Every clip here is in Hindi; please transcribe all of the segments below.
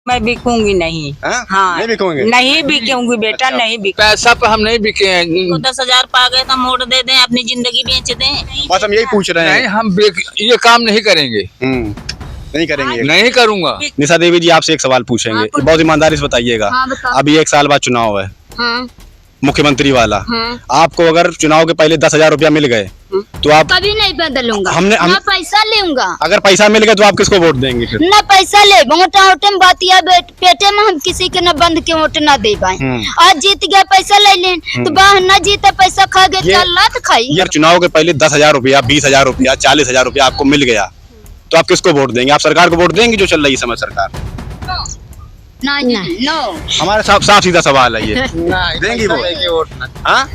मैं बिकूंगी नहीं। हाँ नहीं बिकूंगी, नहीं बिकूंगी बेटा। अच्छा। नहीं बिक पैसा पे हम नहीं बिके हैं। तो 10,000 पा गए तो मोड़ दे दें, अपनी जिंदगी बेच दें। बस हम यही पूछ रहे नहीं, हैं। हम ये काम नहीं करेंगे। नहीं करेंगे। नहीं करूँगा। निशा देवी जी, आपसे एक सवाल पूछेंगे, बहुत ईमानदारी से बताइएगा। अभी 1 साल बाद चुनाव है, मुख्यमंत्री वाला। आपको अगर चुनाव के पहले 10,000 रुपया मिल गए तो आप कभी नहीं बदलूंगा। ना पैसा लूंगा। अगर पैसा मिल गया तो आप किसको वोट देंगे फिर? ना पैसा ले वोटा वोटे में बातिया पेटे में हम किसी के न बंद के वोट ना दे पाए। आज जीत गया पैसा ले लें तो बाहर न जीता पैसा खा गए लात खाई। ये चुनाव के पहले 10,000 रुपया, 20,000 रुपया, 40,000 रुपया आपको मिल गया तो आप किसको वोट देंगे? आप सरकार को वोट देंगे जो चल रही है समय सरकार? नो। हमारे साफ सीधा सवाल है ये। देंगी वोट? हाँ?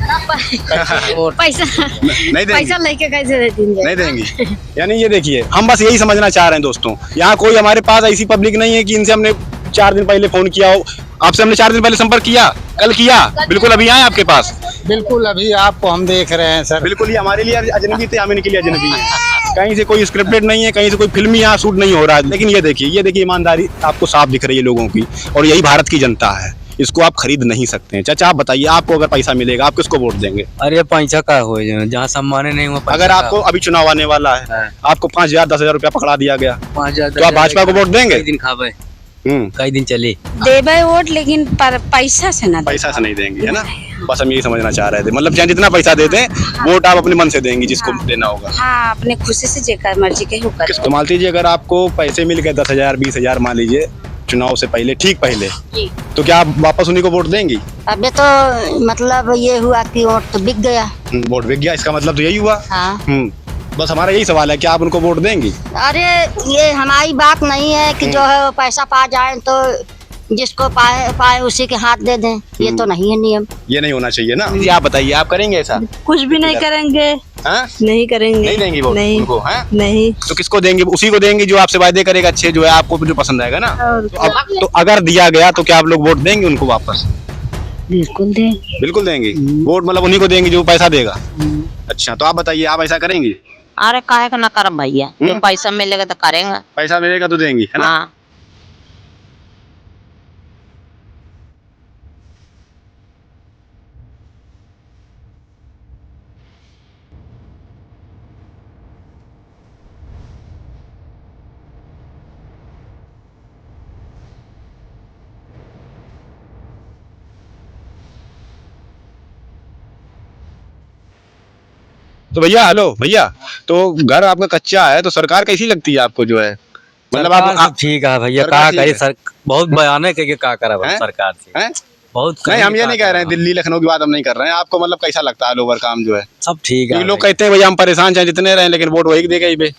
पैसा नहीं देंगी? पैसा लेके कैसे देंगे? नहीं देंगी। यानी ये देखिए, हम बस यही समझना चाह रहे हैं दोस्तों, यहाँ कोई हमारे पास ऐसी पब्लिक नहीं है कि इनसे हमने 4 दिन पहले फोन किया हो। आपसे हमने 4 दिन पहले संपर्क किया, कल किया, बिल्कुल अभी आए आपके पास। बिल्कुल अभी आपको हम देख रहे हैं सर। बिल्कुल, ये हमारे लिए अजनबी थे, हम इनके लिए अजनबी है। कहीं से कोई स्क्रिप्टेड नहीं है, कहीं से कोई फिल्मी यहाँ शूट नहीं हो रहा है। लेकिन ये देखिए ईमानदारी आपको साफ दिख रही है लोगों की, और यही भारत की जनता है, इसको आप खरीद नहीं सकते हैं। चाचा आप बताइए, आपको अगर पैसा मिलेगा आप किसको वोट देंगे? अरे पैसा का हो जहाँ सम्मान नहीं हुआ। अगर आपको अभी चुनाव आने वाला है, आपको 5,000 10,000 रुपया पकड़ा दिया गया, 5,000 तो आप भाजपा को वोट देंगे? कई दिन खावे, कई दिन चले देवे वोट, लेकिन पैसा से ना। पैसा से नहीं देंगे, है ना? बस हम यही समझना चाह रहे थे। मतलब चाहे जितना पैसा दे दें, वोट आप अपने मन से देंगी जिसको देना होगा। हाँ, अपने खुशी से जेकर मर्जी के होकर। तो मान लीजिए अगर आपको पैसे मिल गए 10,000 20,000 मान लीजिए चुनाव से पहले, ठीक पहले, तो क्या आप वापस उन्हीं को वोट देंगी? अबे तो मतलब ये हुआ कि वोट तो बिक गया। वोट बिक गया, इसका मतलब तो यही हुआ। हाँ। बस हमारा यही सवाल है कि आप उनको वोट देंगी? अरे ये हमारी बात नहीं है कि जो है पैसा पा जाए तो जिसको पाए उसी के हाथ दे दें, ये तो नहीं है नियम। ये नहीं होना चाहिए ना। जी आप बताइए, आप करेंगे ऐसा? कुछ भी नहीं करेंगे। नहीं करेंगे। नहीं देंगी वोट उनको? नहीं। तो किसको देंगे? उसी को देंगी जो आपसे वादे करेगा अच्छे, जो है आपको जो पसंद आएगा ना। तो अगर दिया गया तो क्या आप लोग वोट देंगे उनको वापस? बिल्कुल देंगे। बिल्कुल देंगे वोट, मतलब उन्हीं को देंगे जो पैसा देगा। अच्छा, तो आप बताइए, आप ऐसा करेंगी? अरे काहे का ना करम भैया, जो पैसा मिलेगा तो करेंगे। पैसा मिलेगा तो देंगी, है ना? हाँ। तो भैया, हेलो भैया, तो घर आपका कच्चा है तो सरकार कैसी लगती है आपको? जो है मतलब आप ठीक है भैया, कहा कही सर, बहुत बयान है कि क्या करा सरकार से, बहुत नहीं। हम ये नहीं कह रहे हैं, दिल्ली लखनऊ की बात हम नहीं कर रहे हैं। आपको मतलब कैसा लगता है लोवर काम जो है? सब ठीक है। लोग कहते हैं भैया हम परेशान चाहे जितने रहे, लेकिन वोट वही देगा ही बे।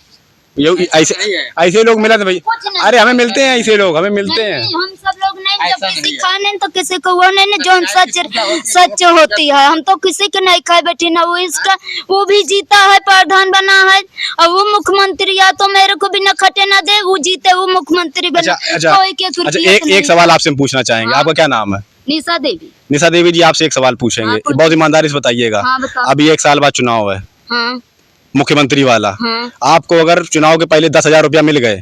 ऐसे लोग मिला थे भैया। अरे हमें मिलते हैं ऐसे लोग, हमें मिलते हैं। हम सब लोग नहीं, जब किसी खाने तो किसी को वो नहीं, जो हम सच होती है। हम तो किसी के नहीं खाए बैठे ना। वो इसका वो भी जीता है, प्रधान बना है, और वो मुख्यमंत्री, या तो मेरे को भी न खटे ना दे, वो जीते वो मुख्यमंत्री बना। एक सवाल आपसे हम पूछना चाहेंगे, आपका क्या नाम है? निशा देवी। निशा देवी जी, आपसे एक सवाल पूछेंगे, बहुत ईमानदारी से बताइएगा। अभी 1 साल बाद चुनाव है, मुख्यमंत्री वाला। आपको अगर चुनाव के पहले 10,000 रुपया मिल गए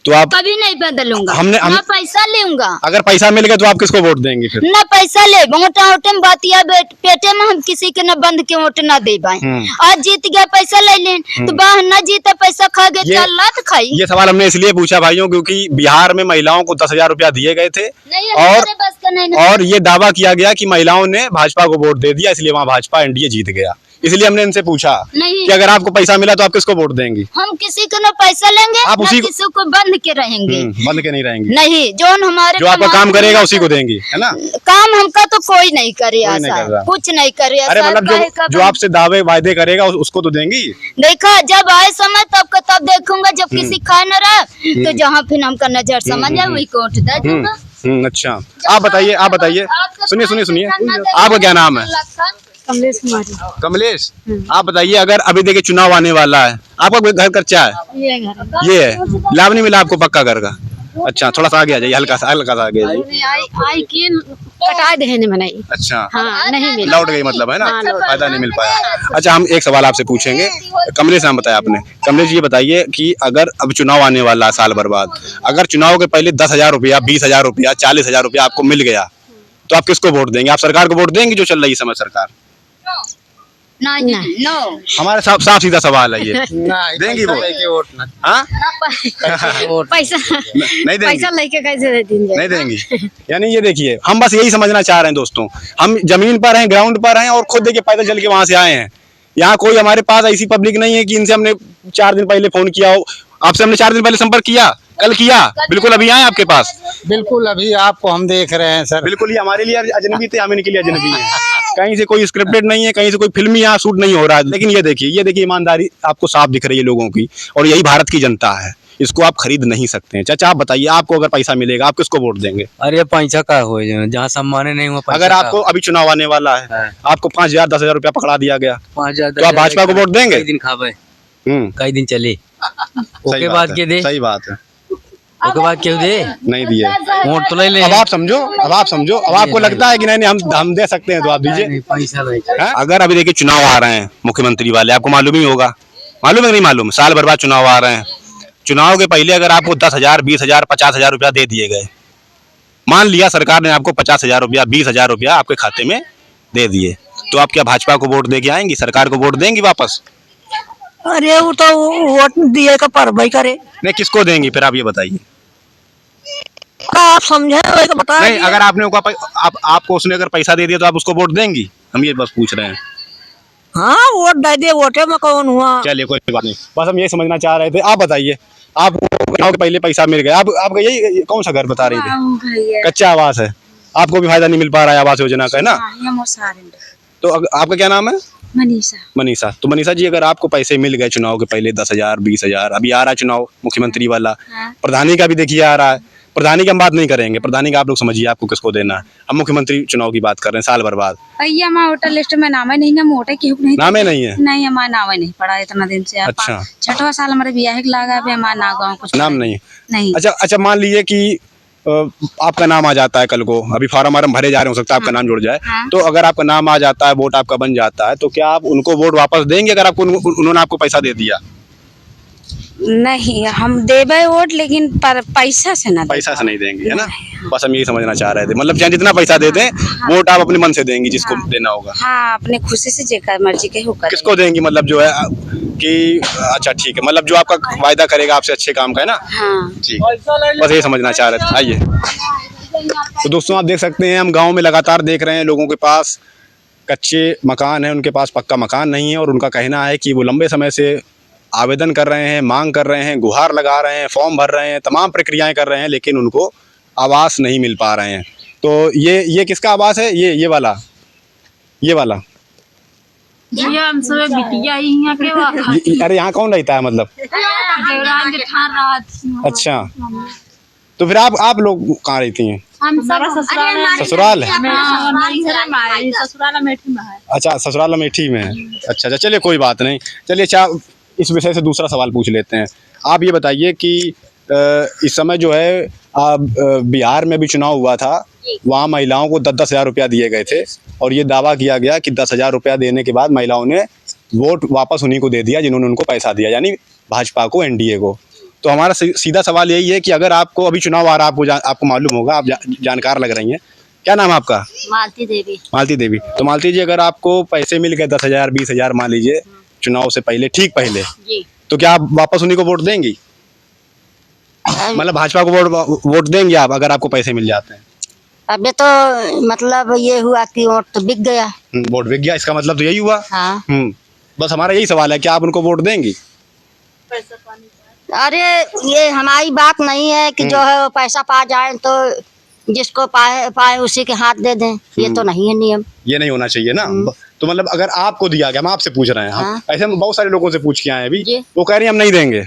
तो आप कभी नहीं बदलूंगा। ना पैसा लूंगा। अगर पैसा मिल गया तो आप किसको वोट देंगे फिर? ना पैसा ले वोटा वोटे में बातिया पेटे में हम किसी के न बंद के वोट ना दे पाए। आज जीत गया पैसा ले लें तो बाहर न जीता पैसा खा गए लात खाई। ये सवाल हमने इसलिए पूछा भाइयों, क्योंकि बिहार में महिलाओं को 10,000 रुपया दिए गए थे, और ये दावा किया गया कि महिलाओं ने भाजपा को वोट दे दिया, इसलिए वहाँ भाजपा एनडीए जीत गया। इसलिए हमने इनसे पूछा कि अगर आपको पैसा मिला तो आप किसको वोट देंगी? हम किसी को न पैसा लेंगे, आप उसी किसी को बंद के रहेंगे। बंद के नहीं रहेंगे? नहीं, जो आपका काम करेगा उसी को देंगी, है ना? काम हमका तो कोई नहीं करे, कुछ नहीं करे। अरे मतलब जो आपसे दावे वायदे करेगा उसको तो देंगी। देखा, जब आए समय तब देखूंगा। जब किसी खाए न रहा तो जहाँ फिर हमका नजर समझ आए वही को वोट दे दूंगा। अच्छा, आप बताइए। सुनिए, आपका क्या नाम है? कमलेश कुमारी। कमलेश, आप बताइए, अगर अभी देखिए चुनाव आने वाला है, आपका घर कच्चा है? ये है, लाभ नहीं मिला आपको पक्का घर का? अच्छा, थोड़ा सा आगे आ जाइए, हल्का सा आगे आ जाइए। कटा देने बनाई। अच्छा, हाँ नहीं मिला, लौट गई मतलब, है ना, हाँ, लौट फायदा नहीं मिल पाया। अच्छा, हम एक सवाल आपसे पूछेंगे। कमलेश नाम बताया आपने। कमलेश जी, ये बताइए कि अगर अब चुनाव आने वाला है साल भर बाद, अगर चुनाव के पहले 10,000 रुपया, 20,000 रुपया, 40,000 रुपया आपको मिल गया तो आप किसको वोट देंगे? आप सरकार को वोट देंगे जो चल रही है समय सरकार? नहीं, नो। हमारे साफ सीधा सवाल है ये। देंगी वोट? हाँ, पैसा नहीं देंगी, पैसा लेके कैसे दे देंगे? नहीं देंगी। यानी ये देखिए, हम बस यही समझना चाह रहे हैं दोस्तों, हम जमीन पर हैं, ग्राउंड पर हैं और खुद देखिए पैदल चल के वहां से आए हैं। यहाँ कोई हमारे पास ऐसी पब्लिक नहीं है कि इनसे हमने 4 दिन पहले फोन किया हो। आपसे हमने 4 दिन पहले संपर्क किया, कल किया, बिल्कुल अभी आए आपके पास। बिल्कुल अभी आपको हम देख रहे हैं सर। बिल्कुल, ये हमारे लिए अजनबी थे, हम इनके लिए अजनबी हैं। कहीं से कोई स्क्रिप्टेड नहीं है, कहीं से कोई फिल्मी यहाँ शूट नहीं हो रहा है। लेकिन ये देखिए ईमानदारी आपको साफ दिख रही है लोगों की, और यही भारत की जनता है। इसको आप खरीद नहीं सकते हैं। चाचा, आप बताइए, आपको अगर पैसा मिलेगा आप किसको वोट देंगे? अरे पैसा का हो जहाँ सम्मान नहीं हुआ। अगर आपको अभी चुनाव आने वाला है, आपको 5,000 10,000 रुपया पकड़ा दिया गया, 5,000 तो आप भाजपा को वोट देंगे? कई दिन खावे, कई दिन चले, सही बात के दे, सही बात है। ओके बाद क्यों दे? नहीं दिए वोट तो ले ले। अब आप समझो, अब आपको लगता है कि नहीं हम दे सकते हैं तो आप दीजिए। पैसा नहीं। अगर अभी देखिए चुनाव आ रहे हैं मुख्यमंत्री वाले, आपको मालूम ही होगा, मालूम है नहीं मालूम, साल भर बाद चुनाव आ रहे हैं। चुनाव के पहले अगर आपको 10,000, 20,000, 50,000 रुपया दे दिए गए, मान लिया सरकार ने आपको 50,000 रुपया, 20,000 रुपया आपके खाते में दे दिए, तो आप क्या भाजपा को वोट दे के आएंगी? सरकार को वोट देंगी वापस? अरे वो तो वोट दिए का पर भाई करे। नहीं, किसको देंगी फिर आप ये बताइए? आप समझे तो बता। नहीं, अगर आपको उसने अगर पैसा दे दिया तो आप उसको वोट देंगी? हम ये बस पूछ रहे हैं। हाँ, वोट दे दिए, वोटे में कौन हुआ? चलिए कोई बात नहीं, बस हम ये समझना चाह रहे थे। आप बताइए, आपको चुनाव के पहले पैसा मिल गया, आपका यही कौन सा घर बता रही थी? कच्चा आवास है, आपको भी फायदा नहीं मिल पा रहा है आवास योजना का, है ना? तो आपका क्या नाम है? मनीषा। तो मनीषा जी, अगर आपको पैसे मिल गए चुनाव के पहले 10,000, 20,000, अभी आ रहा है चुनाव मुख्यमंत्री वाला, प्रधानी का भी देखिए आ रहा है। प्रधानी की हम बात नहीं करेंगे, प्रधानी का आप लोग समझिए आपको किसको देना है। हम मुख्यमंत्री चुनाव की बात कर रहे हैं साल भर बाद। भैया हमारा वोटर लिस्ट में नाम है नहीं, ना वोट है, नहीं नाम है नहीं है? नहीं, हमारा नाम नहीं पड़ा इतना दिन से। अच्छा, 6वां साल हमारे ब्याह के लगा, अभी हमारा ना गाँव कुछ नाम नहीं है। नहीं। अच्छा, मान लीजिए कि आपका नाम आ जाता है कल को, अभी फार्म भरे जा रहे हो सकता है आपका नाम जुड़ जाए, तो अगर आपका नाम आ जाता है, वोट आपका बन जाता है, तो क्या आप उनको वोट वापस देंगे अगर आपको उन्होंने आपको पैसा दे दिया? नहीं, हम देवे वोट, लेकिन पर पैसा से नहीं देंगे, है ना? बस हम यही समझना चाह रहे थे, मतलब चाहे जितना पैसा दे दें, वोट आप अपने मन से देंगी जिसको देना होगा। हाँ, अपने खुशी से जेकर मर्जी के होकर। किसको देंगी, मतलब जो है कि अच्छा ठीक है, मतलब जो आपका वायदा करेगा आपसे अच्छे काम का, है ना? हाँ ठीक, बस यही समझना चाह रहे थे। आइए, तो दोस्तों आप देख सकते हैं, हम गाँव में लगातार देख रहे हैं लोगों के पास कच्चे मकान है, उनके पास पक्का मकान नहीं है, और उनका कहना है कि वो लंबे समय से आवेदन कर रहे हैं, मांग कर रहे हैं, गुहार लगा रहे हैं, फॉर्म भर रहे हैं, तमाम प्रक्रियाएं कर रहे हैं, लेकिन उनको आवास नहीं मिल पा रहे हैं। तो ये किसका आवास है? ये वाला हम सब बिटिया ही यहाँ के। अरे यहाँ कौन रहता है मतलब? अच्छा, तो फिर आप लोग कहाँ रहती हैं? हम सब ससुराल है। ससुराल अमेठी में है। अच्छा, ससुराल अमेठी में है। अच्छा, चलिए कोई बात नहीं। चलिए, इस विषय से दूसरा सवाल पूछ लेते हैं। आप ये बताइए कि इस समय जो है बिहार में भी चुनाव हुआ था, वहाँ महिलाओं को 10-10 हज़ार रुपया दिए गए थे, और ये दावा किया गया कि 10,000 रुपया देने के बाद महिलाओं ने वोट वापस उन्हीं को दे दिया जिन्होंने उनको पैसा दिया, यानी भाजपा को, एनडीए को। तो हमारा सीधा सवाल यही है कि अगर आपको अभी चुनाव आ रहा है, आपको मालूम होगा, आप जानकार लग रही हैं, क्या नाम है आपका? मालती देवी। तो मालती जी, अगर आपको पैसे मिल गए 10,000, 20,000 मान लीजिए चुनाव से पहले, ठीक पहले, तो क्या आप वापस उन्हीं को वोट देंगी? मतलब भाजपा को वोट देंगे आप अगर आपको पैसे मिल जाते हैं? अबे तो मतलब ये हुआ कि वोट तो बिक गया। वोट बिक गया, इसका मतलब तो यही हुआ। हाँ। बस हमारा यही सवाल है कि आप उनको वोट देंगी? अरे ये हमारी बात नहीं है कि जो है वो पैसा पा जाए तो जिसको पाए उसी के हाथ दे दें, ये तो नहीं है नियम, ये नहीं होना चाहिए ना। तो मतलब अगर आपको दिया गया, हम आपसे पूछ रहे हैं, हम ऐसे हम बहुत सारे लोगों से पूछ के आए अभी, वो कह रहे हैं हम नहीं देंगे,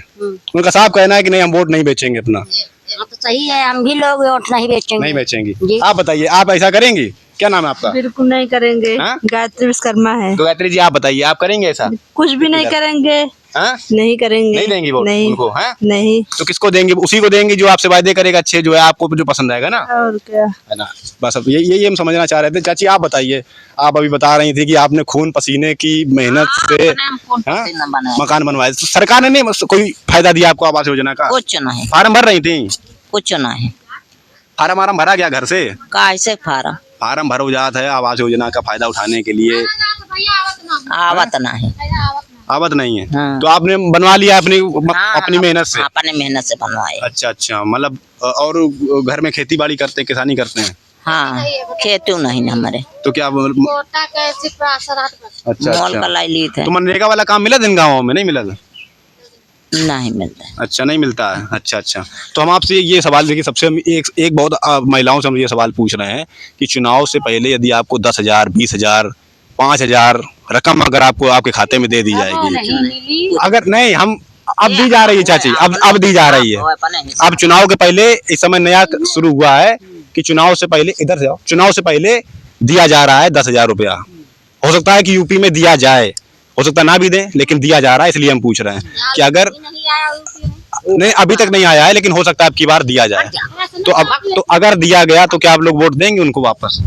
उनका साफ कहना है कि नहीं, हम वोट नहीं बेचेंगे अपना। तो सही है, हम भी लोग वोट नहीं बेचेंगे। आप बताइए, आप ऐसा करेंगी? क्या नाम है आपका? बिल्कुल नहीं करेंगे। गायत्री विश्वकर्मा है। तो गायत्री जी, आप बताइए, आप करेंगे ऐसा? कुछ भी नहीं करेंगे। हाँ? नहीं करेंगे, नहीं देंगी वोट नहीं उनको? हैं? नहीं। तो किसको देंगे? उसी को देंगे जो आपसे वादे करेगा अच्छे, जो है आपको जो पसंद आएगा ना, और क्या। है ना। बस अब यही हम समझना चाह रहे थे। चाची आप बताइए, आप अभी बता रही थी कि आपने खून पसीने की मेहनत से मकान बनवाए, तो सरकार ने नहीं कोई फायदा दिया आपको आवास योजना का? कुछ नहीं, फार्म भर रही थी? कुछ नहीं। फार्म भरा गया घर से? कैसे फार्म फार्म भर हो जाता है आवास योजना का फायदा उठाने के लिए? आवत नहीं। आवत नहीं है। हाँ। तो आपने बनवा लिया अपनी हाँ, अपनी मेहनत से? अपने मेहनत से बनवाए। अच्छा, मतलब और घर में खेती बाड़ी करते हैं, किसानी करते हैं? हाँ, खेती नहीं ना हमारे। तो क्या अच्छा मॉल का लाई ली थे। तो मनरेगा वाला काम मिला दिन गाँव में? नहीं मिला था? नहीं मिलता। अच्छा, नहीं मिलता है। अच्छा। तो हम आपसे ये सवाल देखिए, सबसे हम एक बहुत महिलाओं से हम ये सवाल पूछ रहे हैं कि चुनाव से पहले यदि आपको 10,000, 20,000, 5,000 रकम अगर आपको आपके खाते में दे दी जाएगी, अगर नहीं हम अब दी जा रही है चाची, अब दी जा रही है। अब चुनाव के पहले इस समय नया शुरू हुआ है कि चुनाव से पहले, इधर से आओ, चुनाव से पहले दिया जा रहा है 10,000 रुपया। हो सकता है कि यूपी में दिया जाए, हो सकता ना भी दें, लेकिन दिया जा रहा है, इसलिए हम पूछ रहे हैं कि अगर नहीं अभी तक नहीं आया है, लेकिन हो सकता है अब की बार दिया जाए। तो अगर दिया गया तो क्या आप लोग वोट देंगे उनको वापस?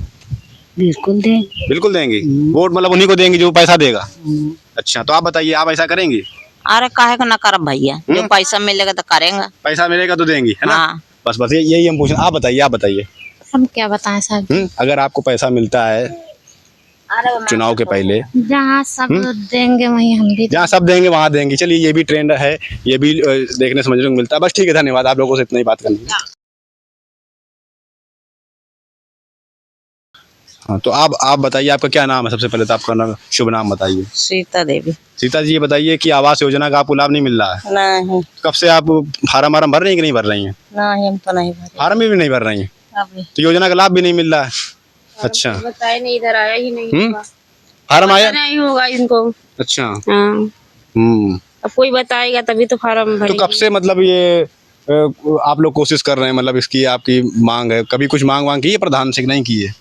बिल्कुल देंगे। बिल्कुल देंगे वोट, मतलब उन्हीं को देंगे जो पैसा देगा। अच्छा, तो आप बताइए, आप ऐसा करेंगे? अरे काहे को ना करब भैया, जो पैसा मिलेगा तो करेंगे। पैसा मिलेगा तो देंगी, है ना। हाँ। बस यही हम पूछ रहे हैं। आप बताइए हम क्या बताएं साहब। अगर आपको पैसा मिलता है चुनाव के पहले, जहाँ सब देंगे वहीं हम भी, जहाँ सब देंगे वहाँ देंगे। चलिए, ये भी ट्रेंड है, ये भी देखने समझने को मिलता है। बस ठीक है, धन्यवाद, आप लोगों से इतना ही बात करनी है। हाँ, तो आप बताइए, आपका क्या नाम है? सबसे पहले तो आपका नाम, शुभ नाम बताइए। सीता देवी। सीता जी, ये बताइए कि आवास योजना का आपको लाभ नहीं मिल रहा है? नहीं। कब से आप फार्म भर रही हैं कि नहीं भर रही हैं? नहीं, हम तो नहीं भरे। फार्म भी नहीं भर रही हैं, तो योजना का लाभ भी नहीं मिल रहा है? अच्छा, बताए नहीं, इधर आया ही नहीं। फार्म आया नहीं होगा इनको। अच्छा। हाँ। अब कोई बताएगा तभी तो फार्म भरेंगे। तो कब से मतलब ये आप लोग कोशिश कर रहे हैं, मतलब इसकी आपकी मांग है? कभी कुछ मांग की है प्रधान से? नहीं की है?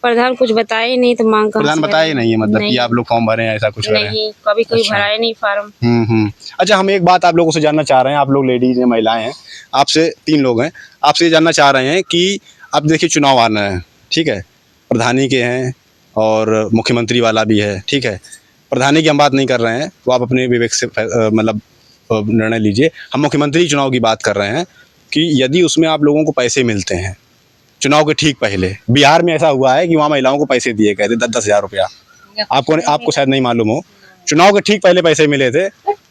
प्रधान कुछ बताए नहीं तो मांग कहाँ प्रधान से बताए नहीं है, मतलब नहीं। कि आप लोग फॉर्म भरे हैं, ऐसा कुछ करें? नहीं, कभी कोई अच्छा। भराया नहीं फार्म। अच्छा, हम एक बात आप लोगों से जानना चाह रहे हैं, आप लोग लेडीज हैं, महिलाएं हैं, आपसे 3 लोग हैं, आपसे ये जानना चाह रहे हैं कि अब देखिए चुनाव आना है, ठीक है, प्रधानी के हैं और मुख्यमंत्री वाला भी है, ठीक है। प्रधानी की हम बात नहीं कर रहे हैं, वो आप अपने विवेक से मतलब निर्णय लीजिए। हम मुख्यमंत्री चुनाव की बात कर रहे हैं कि यदि उसमें आप लोगों को पैसे मिलते हैं चुनाव के ठीक पहले, बिहार में ऐसा हुआ है कि वहाँ महिलाओं को पैसे दिए गए थे 10,000 रुपया, आपको शायद नहीं मालूम हो, चुनाव के ठीक पहले पैसे मिले थे।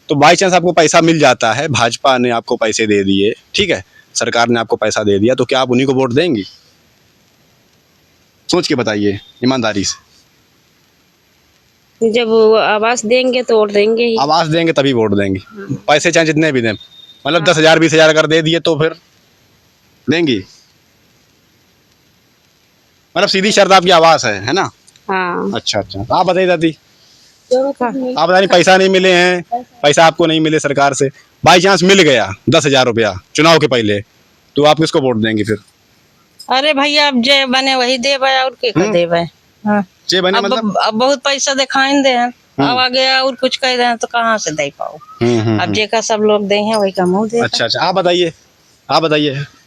तो बाई चांस आपको पैसा मिल जाता है, भाजपा ने आपको पैसे दे दिए, ठीक है, सरकार ने आपको पैसा दे दिया, तो क्या आप उन्हीं को वोट देंगी? सोच के बताइए ईमानदारी से। जब वो आवास देंगे तो वोट देंगे ही। आवास देंगे तभी वोट देंगे, पैसे चाहे जितने भी दें, मतलब 10,000 20,000 अगर दे दिए तो फिर देंगी? मतलब सीधी शर्त आपकी आवास है ना? हाँ। अच्छा। आप बताइए दादी, हाँ। आप बताइए, पैसा नहीं मिले हैं, पैसा आपको नहीं मिले सरकार से, बाई चांस मिल गया 10,000 रुपया चुनाव के पहले, तो आप किसको वोट देंगे फिर? अरे भैया, अब जे बने वही देवे और के कर देवे। हाँ। जे बने मतलब अब बहुत पैसा दिखाइन दे हैं, अब आगे और कुछ कह रहे हैं तो कहाँ से दे पाओ। अब जेका सब लोग दे हैं वही का मुँह दे। अच्छा। आप बताइए,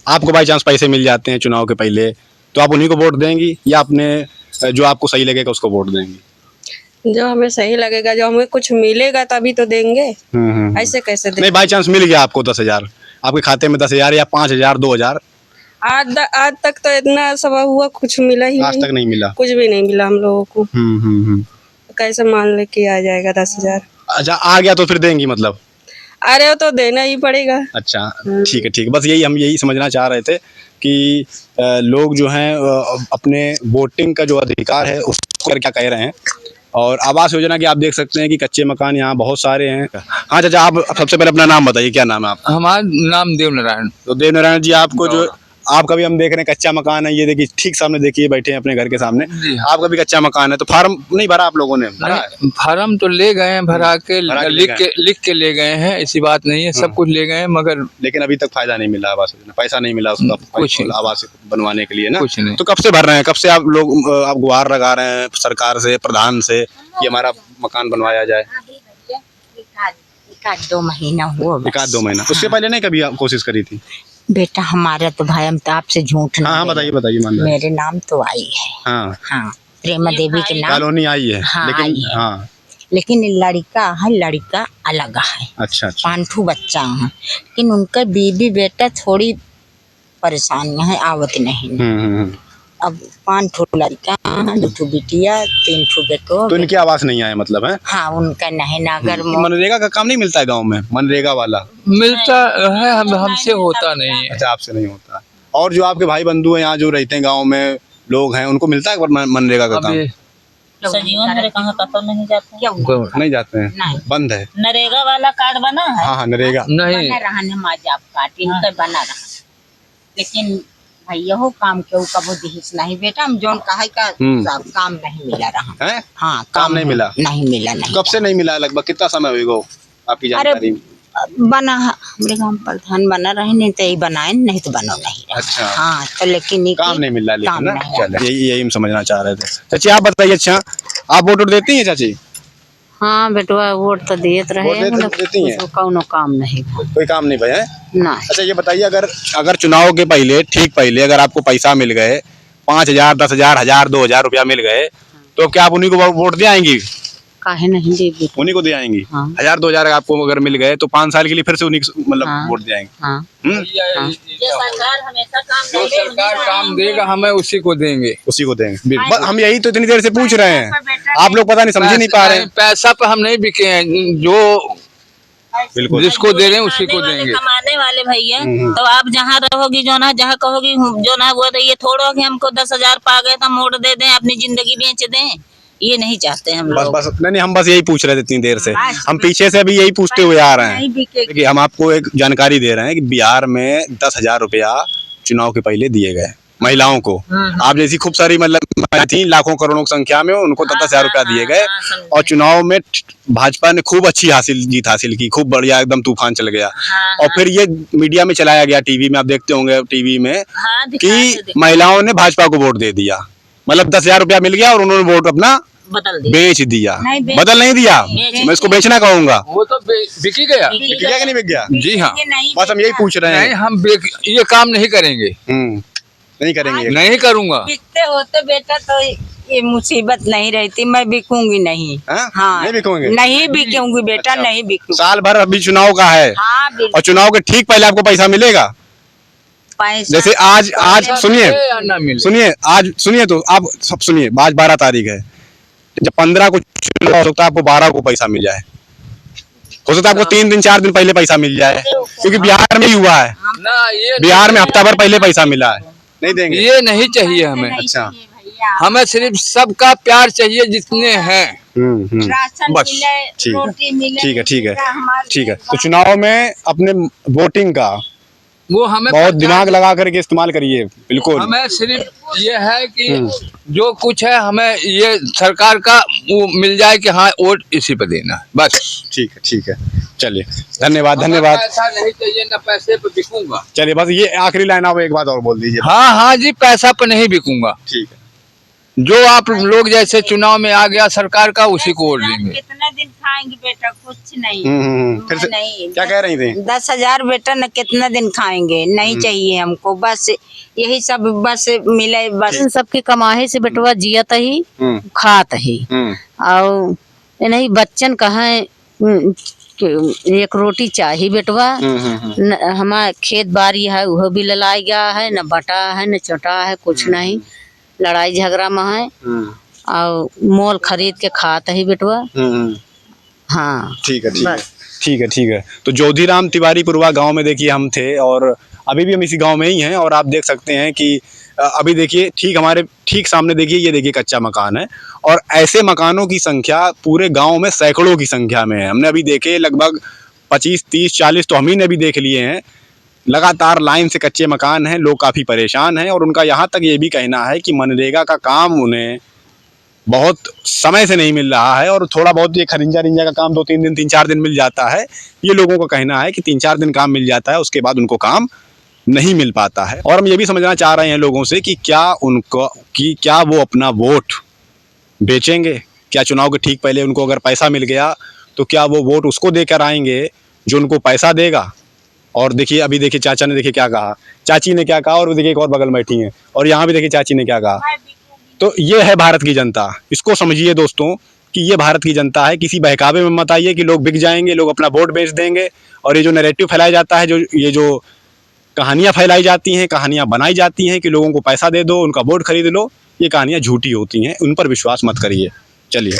आपको बाई चांस पैसे मिल जाते हैं चुनाव के पहले, तो आप उन्हीं को वोट देंगी या अपने जो आपको सही लगेगा उसको वोट देंगी? जो हमें सही लगेगा, जो हमें कुछ मिलेगा तभी तो देंगे। ऐसे कैसे देंगे? नहीं, बाई चांस मिल गया आपको 10,000, आपके खाते में 10,000 या 5,000 2,000, आज तक तो इतना सब हुआ, कुछ मिला ही आज तक नहीं मिला, कुछ भी नहीं मिला हम लोगों को। कैसे मान ले कि आ जाएगा 10,000? अच्छा, आ गया तो फिर देंगी मतलब? अरे तो देना ही पड़ेगा। अच्छा, ठीक है। बस हम यही समझना चाह रहे थे कि लोग जो हैं अपने वोटिंग का जो अधिकार है उसको क्या कह रहे हैं। और आवास योजना की आप देख सकते हैं कि कच्चे मकान यहाँ बहुत सारे हैं। हाँ चाचा, आप सबसे पहले अपना नाम बताइए, क्या नाम है आपका? हमारा नाम देवनारायण। तो देवनारायण जी, आपको जो आपका भी हम देख रहे हैं कच्चा मकान है, ये देखिए ठीक सामने देखिए, बैठे हैं अपने घर के सामने, आपका भी कच्चा मकान है, तो फार्म नहीं भरा आप लोगों ने? फार्म तो ले गए हैं, भरा के लिख के ले गए हैं, ऐसी बात नहीं है, सब कुछ ले गए हैं, मगर लेकिन अभी तक फायदा नहीं मिला, आवास योजना पैसा नहीं मिला उसका कुछ आवास बनवाने के लिए ना? कुछ नहीं। तो कब से भर रहे हैं, कब से आप लोग आप गुहार लगा रहे हैं सरकार से, प्रधान से कि हमारा मकान बनवाया जाए? 1 2 महीना हुआ एक आध 2 महीना, उससे पहले नहीं कभी आप कोशिश करी थी? बेटा हमारा तो भाई, हम तो आपसे झूठ हाँ नहीं बताइए बताइए मान मेरे नाम तो आई है। हाँ हाँ, प्रेमा देवी के नाम कॉलोनी आई है, हाँ, लेकिन आई है। हाँ लेकिन लड़का है, लड़का अलग है, अच्छा अच्छा 5 बच्चा है, लेकिन उनका बीबी बेटा थोड़ी परेशानियां है, आवत नहीं। अब 5 लड़का है, 2 बिटिया, 3 बेटो। तो इनकी आवाज नहीं आए मतलब है? हाँ, उनका नहीं ना। अगर मनरेगा का काम नहीं मिलता है गांव में, मनरेगा वाला मिलता है, हमसे होता नहीं है। अच्छा आपसे नहीं होता। और जो आपके भाई बंधु हैं यहाँ जो रहते हैं गांव में लोग हैं, उनको मिलता है मनरेगा का काम? सजीवन मेरे कहाँ का तो नहीं जाते, नहीं जाते हैं, नहीं। बंद है। नरेगा वाला कार्ड बना है? हाँ हाँ नरेगा नहीं, बना रहा, लेकिन भैया हो काम के कबो दिहिस नहीं बेटा, हम जोन कहा का काम नहीं मिला रहा है। हाँ, काम नहीं मिला, नहीं मिला। नहीं कब से नहीं मिला? लगभग कितना समय होगा आपकी जानकारी में? बना हमारे गाँव प्रधान बना रहे, नहीं तो यही बनाए, नहीं तो बनो नहीं रहा। अच्छा हाँ, तो लेकिन काम नहीं मिल रहा, लेकिन काम ना नहीं चलो यही हम समझना चाह रहे थे। चाची आप बताइए, अच्छा आप वोट देती हैं चाची? हाँ बेटवा वोट तो देत रहे, वोट देती हैं? कौनो काम नहीं कोई काम नहीं भैया? ना। अच्छा ये बताइए, अगर चुनाव के पहले ठीक पहले अगर आपको पैसा मिल गए 5,000 10,000 1000 2,000 रुपया मिल गए, तो क्या आप उन्हीं को वोट दे आएंगी? काहे नहीं दे, उन्हीं को दे आएंगी? हाँ। 1000 2000 आपको अगर मिल गए तो 5 साल के लिए फिर से उन्हीं को मतलब हाँ। वोट दे आएंगे? हाँ। जो सरकार हमेशा काम जो सरकार काम देगा हमें उसी को देंगे। उसी को देंगे। बस हम यही तो इतनी देर से पूछ रहे हैं, आप लोग पता नहीं समझ नहीं पा रहे हैं। पैसा पे हम नहीं बिके हैं, जो बिल्कुल जिसको दे रहे हैं उसी को देंगे। कमाने वाले भैया, तो आप जहाँ रहोगी जो ना, जहाँ कहोगी जो ना, वो ये थोड़ा कि हमको 10,000 पा गए तो वोट दे दें, अपनी जिंदगी बेच दें, ये नहीं चाहते हम लोग। बस नहीं, हम बस यही पूछ रहे थे इतनी देर से, हम पीछे से अभी यही पूछते हुए आ रहे हैं। देखिए हम आपको एक जानकारी दे रहे हैं कि बिहार में 10,000 रुपया चुनाव के पहले दिए गए महिलाओं को। आप जैसी खूब सारी मतलब 3 लाखों करोड़ों की संख्या में उनको 10,000 रुपया दिए गए, और चुनाव में भाजपा ने खूब अच्छी जीत हासिल की, खूब बढ़िया एकदम तूफान चल गया। और फिर ये मीडिया में चलाया गया, टीवी में आप देखते होंगे टीवी में, कि महिलाओं ने भाजपा को वोट दे दिया, मतलब 10,000 रुपया मिल गया और उन्होंने वोट अपना बेच दिया। बदल नहीं दिया, मैं इसको बेचना कहूँगा। वो तो बिकी गया। बिक गया कि नहीं बिक गया? जी हाँ, बस हम यही पूछ रहे हैं। नहीं, हम ये काम नहीं करेंगे। नहीं करेंगे, नहीं करूँगा। बिकते होते बेटा तो ये मुसीबत नहीं रहती, मैं बिकूंगी नहीं। हाँ, नहीं बिकूंगी, नहीं बिकूंगी बेटा, नहीं बिकूंगी। साल भर अभी चुनाव का है, और चुनाव के ठीक पहले आपको पैसा मिलेगा। जैसे आज सुनिए आज सुनिए, तो आप सब सुनिए, आज 12 तारीख है, जब 15 को चुनाव हो सकता है आपको 12 को पैसा मिल जाए, हो सकता है आपको 3 दिन 4 दिन पहले पैसा मिल जाए, क्योंकि बिहार में ही हुआ है। बिहार में हफ्ता भर पहले पैसा मिला है। नहीं देंगे, ये नहीं चाहिए हमें। अच्छा, हमें सिर्फ सबका प्यार चाहिए जितने हैं। बस ठीक है ठीक है। तो चुनाव में अपने वोटिंग का वो हमें बहुत दिमाग लगा करके इस्तेमाल करिए। बिल्कुल, हमें सिर्फ ये है कि जो कुछ है हमें ये सरकार का वो मिल जाए कि हाँ वोट इसी पे देना, बस। ठीक है चलिए, धन्यवाद। पैसा नहीं चाहिए, ना पैसे पे बिकूंगा। चलिए बस ये आखिरी लाइन आप एक बात और बोल दीजिए। हाँ जी, पैसा पे नहीं बिकूंगा। ठीक है, जो आप लोग जैसे चुनाव में आ गया सरकार का, उसी को वोट देंगे। कितना दिन खाएंगे बेटा, कुछ नहीं। फिर से नहीं, क्या कह रही थी? 10,000 बेटा न कितना दिन खाएंगे, नहीं चाहिए हमको, बस यही सब बस मिले, बस सबके कमाए से बेटवा जियत ही खात ही, और नहीं बच्चन कहाँ एक रोटी चाहिए बेटवा। हमारे खेत बाड़ी है वो भी ललाई गया है, न बटा है न चटा है, कुछ नहीं, लड़ाई झगड़ा में है, और मोल खरीद के खाता ही बेटवा। हाँ ठीक है। तो ज्योतिराम तिवारी पुरवा गांव में देखिए हम थे, और अभी भी हम इसी गांव में ही हैं, और आप देख सकते हैं कि अभी देखिए हमारे ठीक सामने देखिए, ये देखिए कच्चा मकान है, और ऐसे मकानों की संख्या पूरे गांव में सैकड़ों की संख्या में है। हमने अभी देखे लगभग 25 30 40 तो हम ही ने भी देख लिए हैं। लगातार लाइन से कच्चे मकान हैं, लोग काफ़ी परेशान हैं, और उनका यहाँ तक ये भी कहना है कि मनरेगा का काम उन्हें बहुत समय से नहीं मिल रहा है, और थोड़ा बहुत ये खरिंजा रिंजा का काम 2-3 दिन 3-4 दिन मिल जाता है। ये लोगों का कहना है कि 3-4 दिन काम मिल जाता है, उसके बाद उनको काम नहीं मिल पाता है। और हम ये भी समझना चाह रहे हैं लोगों से कि क्या वो अपना वोट बेचेंगे? क्या चुनाव के ठीक पहले उनको अगर पैसा मिल गया तो क्या वो वोट उसको देकर आएंगे जो उनको पैसा देगा? और देखिए अभी देखिए चाचा ने देखिए क्या कहा, चाची ने क्या कहा, और देखिए एक और बगल में बैठी हैं और यहाँ भी देखिए चाची ने क्या कहा। तो ये है भारत की जनता, इसको समझिए दोस्तों कि ये भारत की जनता है। किसी बहकावे में मत आइए कि लोग बिक जाएंगे, लोग अपना वोट बेच देंगे। और ये जो नैरेटिव फैलाया जाता है, जो कहानियाँ फैलाई जाती हैं, कहानियाँ बनाई जाती हैं कि लोगों को पैसा दे दो, उनका वोट खरीद लो, ये कहानियाँ झूठी होती हैं, उन पर विश्वास मत करिए। चलिए।